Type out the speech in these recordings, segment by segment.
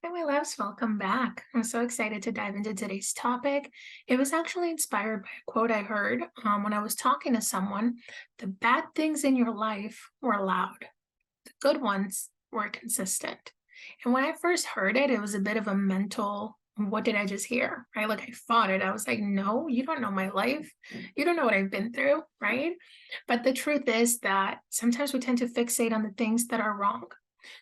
Hi, my loves. Welcome back. I'm so excited to dive into today's topic. It was actually inspired by a quote I heard when I was talking to someone. The bad things in your life were loud, the good ones were consistent. And when I first heard it, it was a bit of a mental, what did I just hear? Right? Like I fought it. I was like, no, you don't know my life. You don't know what I've been through. Right. But the truth is that sometimes we tend to fixate on the things that are wrong.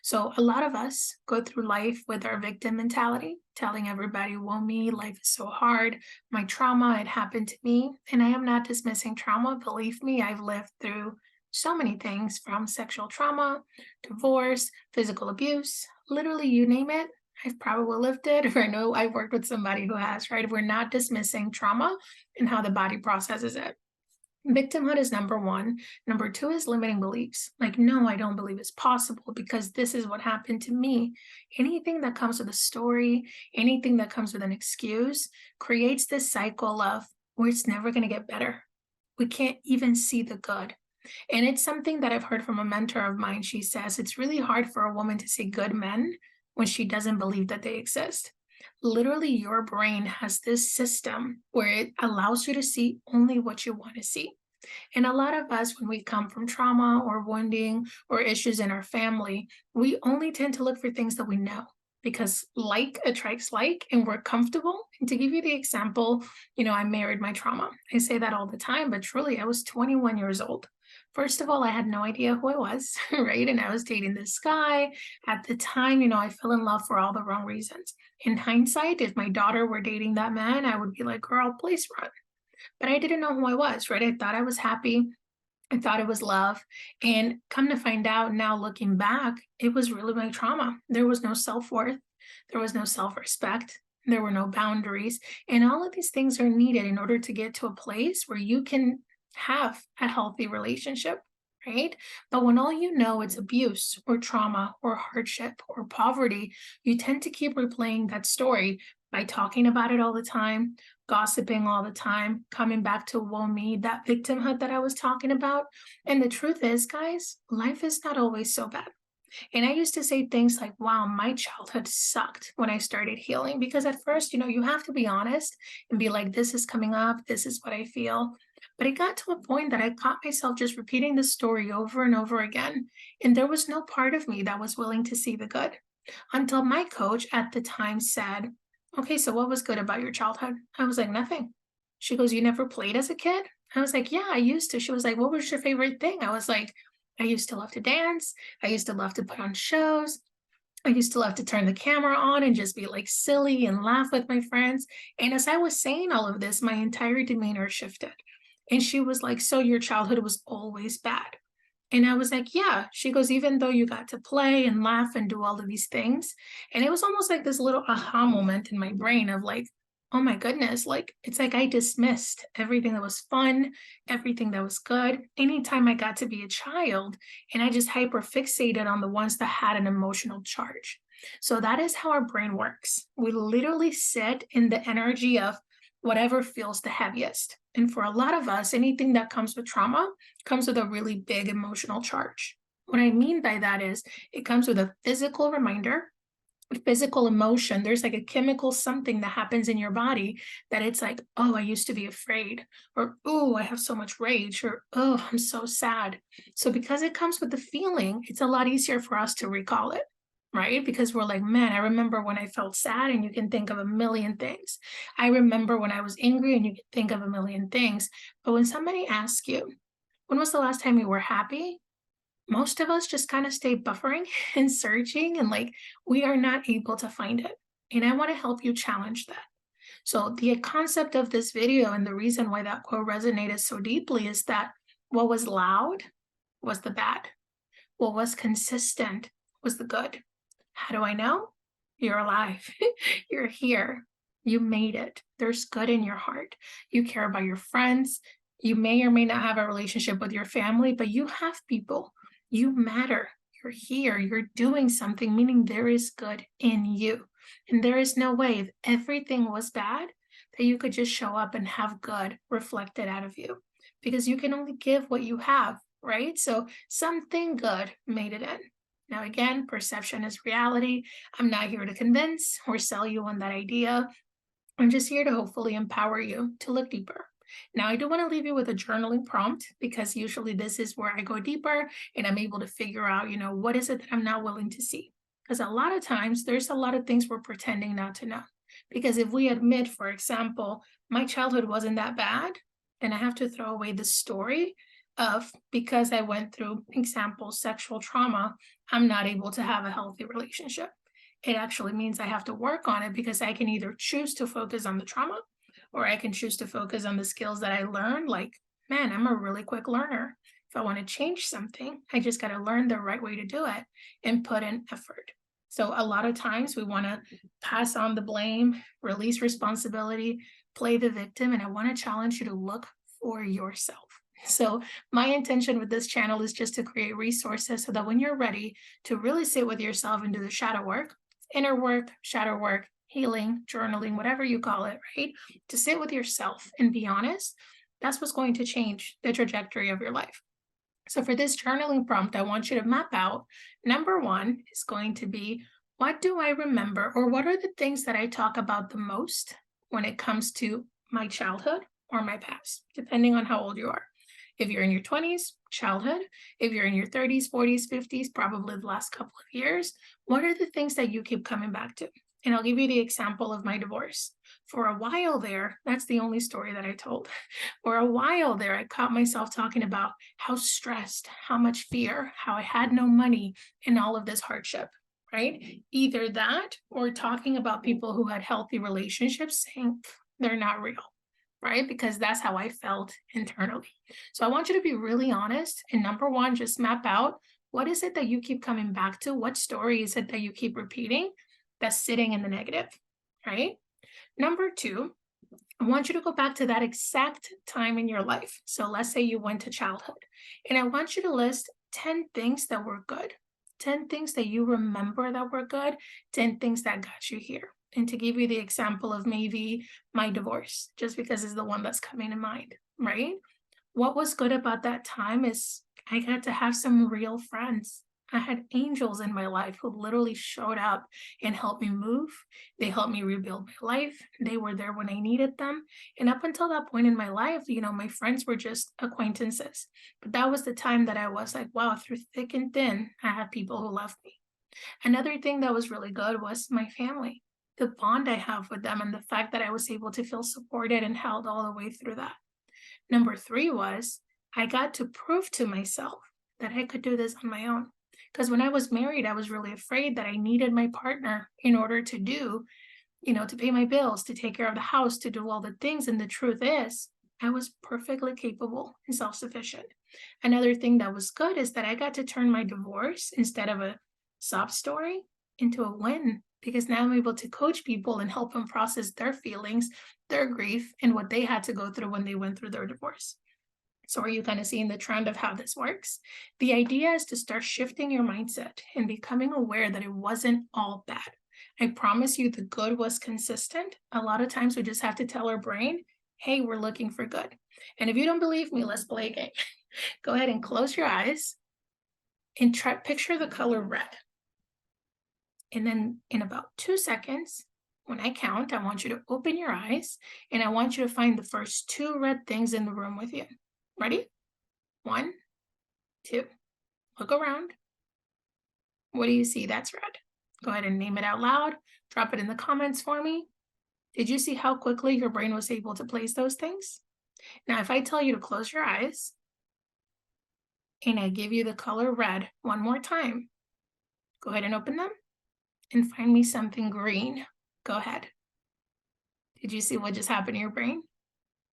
So a lot of us go through life with our victim mentality, telling everybody, well, me, life is so hard. My trauma, it happened to me. And I am not dismissing trauma. Believe me, I've lived through so many things from sexual trauma, divorce, physical abuse, literally you name it. I've probably lived it, or I know I've worked with somebody who has, right? We're not dismissing trauma and how the body processes it. Victimhood is number one. Number two is limiting beliefs. Like, no, I don't believe it's possible because this is what happened to me. Anything that comes with a story, anything that comes with an excuse creates this cycle of where it's never going to get better. We can't even see the good. And it's something that I've heard from a mentor of mine. She says it's really hard for a woman to see good men when she doesn't believe that they exist. Literally, your brain has this system where it allows you to see only what you want to see. And a lot of us, when we come from trauma or wounding or issues in our family, we only tend to look for things that we know because like attracts like and we're comfortable. And to give you the example, I married my trauma. I say that all the time, but truly, I was 21 years old. First of all, I had no idea who I was, right? And I was dating this guy. At the time, I fell in love for all the wrong reasons. In hindsight, if my daughter were dating that man, I would be like, girl, please run. But I didn't know who I was, right? I thought I was happy. I thought it was love. And come to find out now, looking back, it was really my trauma. There was no self worth, there was no self respect, there were no boundaries. And all of these things are needed in order to get to a place where you can have a healthy relationship. Right. But when all you know it's abuse or trauma or hardship or poverty, you tend to keep replaying that story by talking about it all the time, gossiping all the time, coming back to woe me, that victimhood that I was talking about. And the truth is, guys, life is not always so bad. And I used to say things like, wow, my childhood sucked when I started healing. Because at first, you have to be honest and be like, this is coming up, this is what I feel. But it got to a point that I caught myself just repeating the story over and over again. And there was no part of me that was willing to see the good until my coach at the time said, okay, so what was good about your childhood? I was like, nothing. She goes, you never played as a kid? I was like, yeah, I used to. She was like, what was your favorite thing? I was like, I used to love to dance. I used to love to put on shows. I used to love to turn the camera on and just be like silly and laugh with my friends. And as I was saying all of this, my entire demeanor shifted. And she was like, so your childhood was always bad. And I was like, yeah. She goes, even though you got to play and laugh and do all of these things. And it was almost like this little aha moment in my brain of like, oh my goodness, like it's like I dismissed everything that was fun, everything that was good. Anytime I got to be a child, and I just hyper fixated on the ones that had an emotional charge. So that is how our brain works. We literally sit in the energy of whatever feels the heaviest. And for a lot of us, anything that comes with trauma comes with a really big emotional charge. What I mean by that is it comes with a physical reminder, a physical emotion. There's like a chemical something that happens in your body that it's like, oh, I used to be afraid, or oh, I have so much rage, or oh, I'm so sad. So because it comes with the feeling, it's a lot easier for us to recall it. Right? Because we're like, man, I remember when I felt sad, and you can think of a million things. I remember when I was angry, and you can think of a million things. But when somebody asks you, when was the last time you were happy? Most of us just kind of stay buffering and searching, and like we are not able to find it. And I want to help you challenge that. So, the concept of this video and the reason why that quote resonated so deeply is that what was loud was the bad, what was consistent was the good. How do I know? You're alive. You're here. You made it. There's good in your heart. You care about your friends. You may or may not have a relationship with your family, but you have people. You matter. You're here. You're doing something, meaning there is good in you. And there is no way, if everything was bad, that you could just show up and have good reflected out of you because you can only give what you have, right? So something good made it in. Now, again, perception is reality. I'm not here to convince or sell you on that idea. I'm just here to hopefully empower you to look deeper. Now, I do want to leave you with a journaling prompt because usually this is where I go deeper and I'm able to figure out, what is it that I'm not willing to see? Because a lot of times there's a lot of things we're pretending not to know. Because if we admit, for example, my childhood wasn't that bad, then I have to throw away the story of because I went through, example, sexual trauma, I'm not able to have a healthy relationship. It actually means I have to work on it because I can either choose to focus on the trauma or I can choose to focus on the skills that I learned. Like, man, I'm a really quick learner. If I want to change something, I just got to learn the right way to do it and put in effort. So, a lot of times we want to pass on the blame, release responsibility, play the victim. And I want to challenge you to look for yourself. So, my intention with this channel is just to create resources so that when you're ready to really sit with yourself and do the shadow work, inner work, shadow work, healing, journaling, whatever you call it, right? To sit with yourself and be honest, that's what's going to change the trajectory of your life. So, for this journaling prompt, I want you to map out number one is going to be what do I remember, or what are the things that I talk about the most when it comes to my childhood or my past, depending on how old you are. If you're in your 20s, childhood. If you're in your 30s, 40s, 50s, probably the last couple of years, what are the things that you keep coming back to? And I'll give you the example of my divorce. For a while there, that's the only story that I told. For a while there, I caught myself talking about how stressed, how much fear, how I had no money, and all of this hardship, right? Either that or talking about people who had healthy relationships saying they're not real, right? Because that's how I felt internally. So I want you to be really honest. And number one, just map out what is it that you keep coming back to? What story is it that you keep repeating that's sitting in the negative, right? Number two, I want you to go back to that exact time in your life. So let's say you went to childhood, and I want you to list 10 things that were good, 10 things that you remember that were good, 10 things that got you here. And to give you the example of maybe my divorce, just because it's the one that's coming to mind, right? What was good about that time is I got to have some real friends. I had angels in my life who literally showed up and helped me move. They helped me rebuild my life. They were there when I needed them. And up until that point in my life, my friends were just acquaintances. But that was the time that I was like, wow, through thick and thin, I have people who love me. Another thing that was really good was my family, the bond I have with them, and the fact that I was able to feel supported and held all the way through that. Number three was I got to prove to myself that I could do this on my own. Because when I was married, I was really afraid that I needed my partner in order to to pay my bills, to take care of the house, to do all the things. And the truth is, I was perfectly capable and self sufficient. Another thing that was good is that I got to turn my divorce instead of a sob story into a win because now I'm able to coach people and help them process their feelings, their grief, and what they had to go through when they went through their divorce. So are you kind of seeing the trend of how this works? The idea is to start shifting your mindset and becoming aware that it wasn't all bad. I promise you the good was consistent. A lot of times we just have to tell our brain, hey, we're looking for good. And if you don't believe me, let's play a game. Go ahead and close your eyes and try picture the color red. And then in about 2 seconds, when I count, I want you to open your eyes and I want you to find the first two red things in the room with you. Ready? 1, 2. Look around. What do you see that's red? Go ahead and name it out loud. Drop it in the comments for me. Did you see how quickly your brain was able to place those things? Now, if I tell you to close your eyes and I give you the color red one more time, go ahead and open them and find me something green. Go ahead. Did you see what just happened to your brain?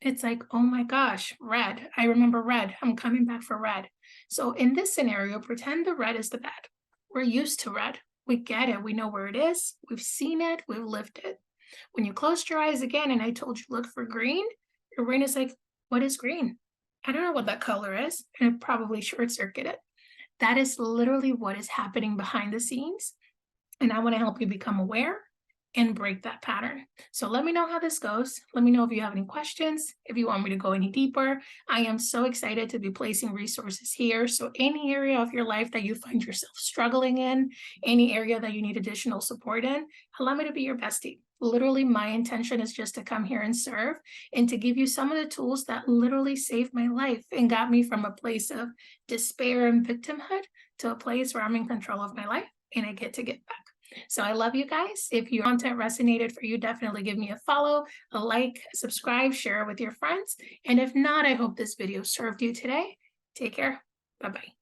It's like, oh my gosh, red. I remember red. I'm coming back for red. So in this scenario, pretend the red is the bad. We're used to red. We get it. We know where it is. We've seen it. We've lived it. When you closed your eyes again and I told you look for green, your brain is like, what is green? I don't know what that color is. And it probably short-circuited. That is literally what is happening behind the scenes. And I want to help you become aware and break that pattern. So let me know how this goes. Let me know if you have any questions, if you want me to go any deeper. I am so excited to be placing resources here. So any area of your life that you find yourself struggling in, any area that you need additional support in, allow me to be your bestie. Literally, my intention is just to come here and serve and to give you some of the tools that literally saved my life and got me from a place of despair and victimhood to a place where I'm in control of my life and I get to get back. So I love you guys. If your content resonated for you, definitely give me a follow, a like, subscribe, share it with your friends. And if not, I hope this video served you today. Take care. Bye-bye.